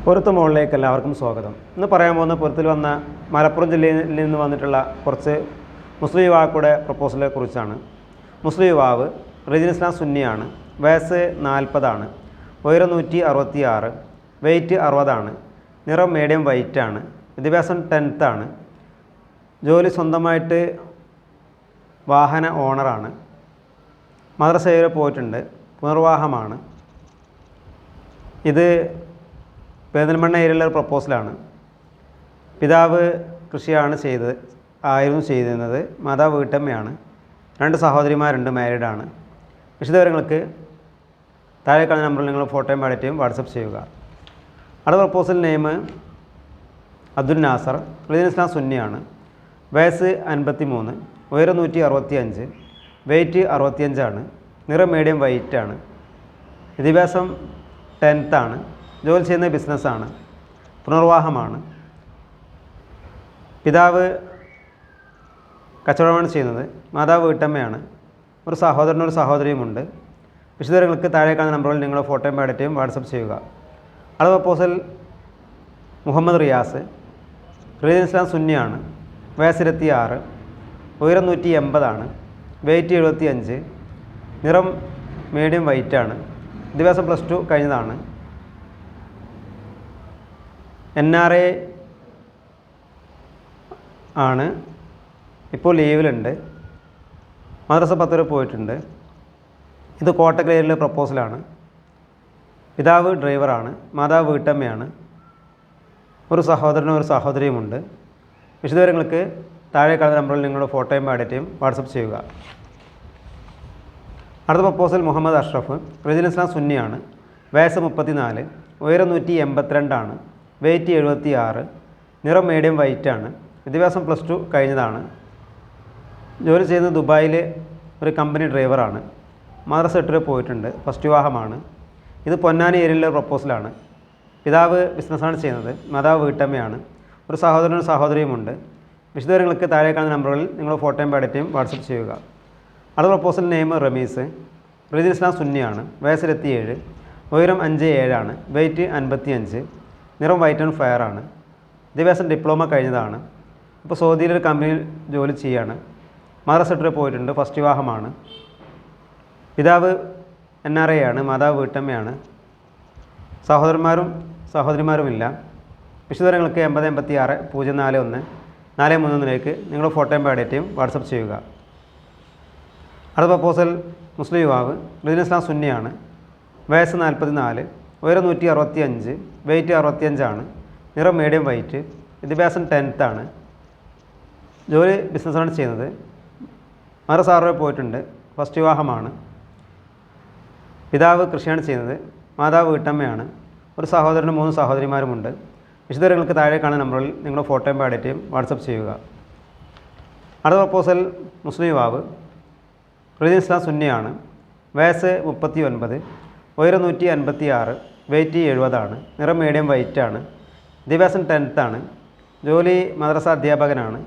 പൊരുത്ത് മുകളിലേക്ക് എല്ലാവർക്കും സ്വാഗതം. ഇന്ന് പറയാൻ പോകുന്ന പൊരുത്തിൽ വന്ന മലപ്പുറം ജില്ലയിൽ നിന്ന് വന്നിട്ടുള്ള കുറച്ച് മുസ്ലിം യുവാക്കളുടെ പ്രപ്പോസലിനെ കുറിച്ചാണ്. മുസ്ലിം യുവാവ് റിജിൻ ഇസ്ലാം സുന്നിയാണ്. വയസ്സ് 40 ഉയരം 166, വെയ്റ്റ് 60, നിറം മീഡിയം വൈറ്റാണ്, വിദ്യാഭ്യാസം 10th, ജോലി സ്വന്തമായിട്ട് വാഹന ഓണറാണ്, മദ്രസയിൽ പോയിട്ടുണ്ട്, പുനർവാഹമാണ്. ഇത് പെരിന്തൽമണ്ണ ഏരിയയിലുള്ള ഒരു പ്രപ്പോസലാണ്. പിതാവ് കൃഷിയാണ് ചെയ്തിരുന്നത്. മാതാവ് വീട്ടമ്മയാണ്. 2 സഹോദരിമാരുണ്ട്, മാരീഡാണ്. വിശദവിവരങ്ങൾക്ക് താഴെ കാണുന്ന നമ്പറിൽ നിങ്ങൾ ഫോട്ടോയും ബയോഡേറ്റയും വാട്സപ്പ് ചെയ്യുക. അടുത്ത പ്രപ്പോസൽ നെയിം അബ്ദുൽ നാസർ, റിജിൻ ഇസ്ലാം സുന്നിയാണ്. വയസ്സ് 53, ഉയരം 165, വെയ്റ്റ് 65, നിറം മീഡിയം വൈറ്റാണ്, വിദ്യാഭ്യാസം 10th, ജോലി ചെയ്യുന്ന ബിസിനസ്സാണ്, പുനർവാഹമാണ്. പിതാവ് കച്ചവടമാണ് ചെയ്യുന്നത്. മാതാവ് വീട്ടമ്മയാണ്. ഒരു സഹോദരനും ഒരു സഹോദരിയുമുണ്ട്. വിശദവിവരങ്ങൾക്ക് താഴെ കാണുന്ന നമ്പറിൽ നിങ്ങൾ ഫോട്ടോയും ബയോഡേറ്റയും വാട്സപ്പ് ചെയ്യുക. അടുത്ത പ്രപ്പോസൽ മുഹമ്മദ് റിയാസ്, റിജിൻ ഇസ്ലാം സുന്നിയാണ്. വയസ്സ് 26, ഉയരം 180, വെയ്റ്റ് 75, നിറം മീഡിയം വൈറ്റാണ്, വിദ്യാഭ്യാസം +2 കഴിഞ്ഞതാണ്. NRA ആണ്. ഇപ്പോൾ ലീവിലുണ്ട്. മദ്രസ 10 വരെ പോയിട്ടുണ്ട്. ഇത് കോട്ടക്കൽ ഏരിയയിലെ പ്രപ്പോസലാണ്. പിതാവ് ഡ്രൈവറാണ്. മാതാവ് വീട്ടമ്മയാണ്. ഒരു സഹോദരനും ഒരു സഹോദരിയുമുണ്ട്. വിശദവിവരങ്ങൾക്ക് താഴെ കാണുന്ന നമ്പറിൽ നിങ്ങളുടെ ഫോട്ടോയും ബയോഡേറ്റയും വാട്സപ്പ് ചെയ്യുക. അടുത്ത പ്രപ്പോസൽ മുഹമ്മദ് അഷ്റഫ്, റിജിൻ ഇസ്ലാം സുന്നിയാണ്. വയസ്സ് 34, ഉയരം 182, വെയ്റ്റ് 76, നിറം മീഡിയം വൈറ്റാണ്, വിദ്യാഭ്യാസം +2 കഴിഞ്ഞതാണ്. ജോലി ചെയ്യുന്നത് ദുബായിൽ ഒരു കമ്പനി ഡ്രൈവറാണ്. മദ്രസ 8 വരെ പോയിട്ടുണ്ട്. ഫസ്റ്റ് വിവാഹമാണ്. ഇത് പൊന്നാനി ഏരിയയിലെ പ്രപ്പോസലാണ്. പിതാവ് ബിസിനസ്സാണ് ചെയ്യുന്നത്. മാതാവ് വീട്ടമ്മയാണ്. ഒരു സഹോദരനും സഹോദരിയുമുണ്ട്. വിശദവിവരങ്ങൾക്ക് താഴെ കാണുന്ന നമ്പറുകളിൽ നിങ്ങൾ ഫോട്ടോയും ബയോഡേറ്റയും വാട്സപ്പ് ചെയ്യുക. അടുത്ത പ്രപ്പോസൽ നെയിം റമീസ്, റിജിൻ ഇസ്ലാം സുന്നിയാണ്. വയസ്സ് 27, ഉയരം 5'7", വെയ്റ്റ് 55, നിറം വൈറ്റ് ആൻഡ് ഫയർ ആണ്, വിദ്യാഭ്യാസം ഡിപ്ലോമ കഴിഞ്ഞതാണ്. ഇപ്പോൾ സൗദിയിലൊരു കമ്പനിയിൽ ജോലി ചെയ്യാണ്. മദ്രസ 8 വരെ പോയിട്ടുണ്ട്. ഫസ്റ്റ് വിവാഹമാണ്. പിതാവ് NRA ആണ്. മാതാവ് വീട്ടമ്മയാണ്. സഹോദരന്മാരും സഹോദരിമാരുമില്ല. വിശദവിവരങ്ങൾക്ക് 8086 041 431 നിങ്ങൾ ഫോട്ടോയും ബയോഡേറ്റയും വാട്സപ്പ് ചെയ്യുക. അടുത്ത പ്രപ്പോസൽ മുസ്ലിം യുവാവ് റിജിൻ ഇസ്ലാം സുന്നിയാണ്. വയസ്സ് 44, ഉയരം 165, വെയ്റ്റ് 65, നിറം മീഡിയം വൈറ്റ്, വിദ്യാഭ്യാസം 10th, ജോലി ബിസിനസ്സാണ് ചെയ്യുന്നത്. മദ്രസ 6 വരെ പോയിട്ടുണ്ട്. ഫസ്റ്റ് വിവാഹമാണ്. പിതാവ് കൃഷിയാണ് ചെയ്യുന്നത്. മാതാവ് വീട്ടമ്മയാണ്. ഒരു സഹോദരനും 3 സഹോദരിമാരുമുണ്ട്. വിശദവിവരങ്ങൾക്ക് താഴെ കാണുന്ന നമ്പറിൽ നിങ്ങൾ ഫോട്ടോയും ബയോഡേറ്റയും വാട്സപ്പ് ചെയ്യുക. അടുത്ത പ്രപ്പോസൽ മുസ്ലിം യുവാവ് റിജിൻ ഇസ്ലാം സുന്നിയാണ്. വയസ്സ് 39, ഉയരം 156, വെയ്റ്റ് 70, നിറം മീഡിയം വൈറ്റാണ്, വിദ്യാഭ്യാസം 10th, ജോലി മദ്രസ അധ്യാപകനാണ്,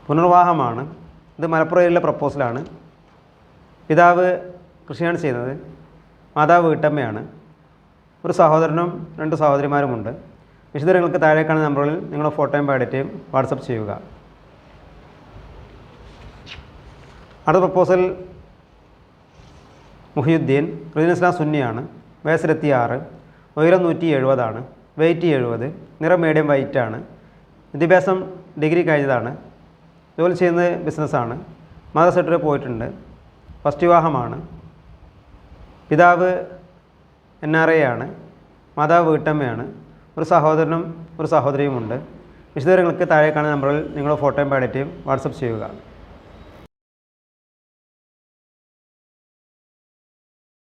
പുനർവാഹമാണ്. ഇത് മലപ്പുറം ഏരിയയിലെ പ്രപ്പോസലാണ്. പിതാവ് കൃഷിയാണ് ചെയ്യുന്നത്. മാതാവ് വീട്ടമ്മയാണ്. ഒരു സഹോദരനും 2 സഹോദരിമാരുമുണ്ട്. വിശദവിവരങ്ങൾക്ക് താഴെ കാണുന്ന നമ്പറിൽ നിങ്ങളുടെ ഫോട്ടോയും ബയോഡേറ്റയും വാട്സപ്പ് ചെയ്യുക. അടുത്ത പ്രപ്പോസൽ മുഹിയുദ്ദീൻ, റിജിൻ ഇസ്ലാം സുന്നിയാണ്. വയസ്സ് 26, ഉയരം 170, വെയ്റ്റ് 70, നിറം മീഡിയം വൈറ്റാണ്, വിദ്യാഭ്യാസം ഡിഗ്രി കഴിഞ്ഞതാണ്. ജോലി ചെയ്യുന്നത് ബിസിനസ്സാണ്. മദ്രസ 8 വരെ പോയിട്ടുണ്ട്. ഫസ്റ്റ് വിവാഹമാണ്. പിതാവ് NRA ആണ്. മാതാവ് വീട്ടമ്മയാണ്. ഒരു സഹോദരനും ഒരു സഹോദരിയുമുണ്ട്. വിശദവിവരങ്ങൾക്ക് താഴെ കാണുന്ന നമ്പറിൽ നിങ്ങളുടെ ഫോട്ടോയും ബയോഡേറ്റയും വാട്സപ്പ് ചെയ്യുക.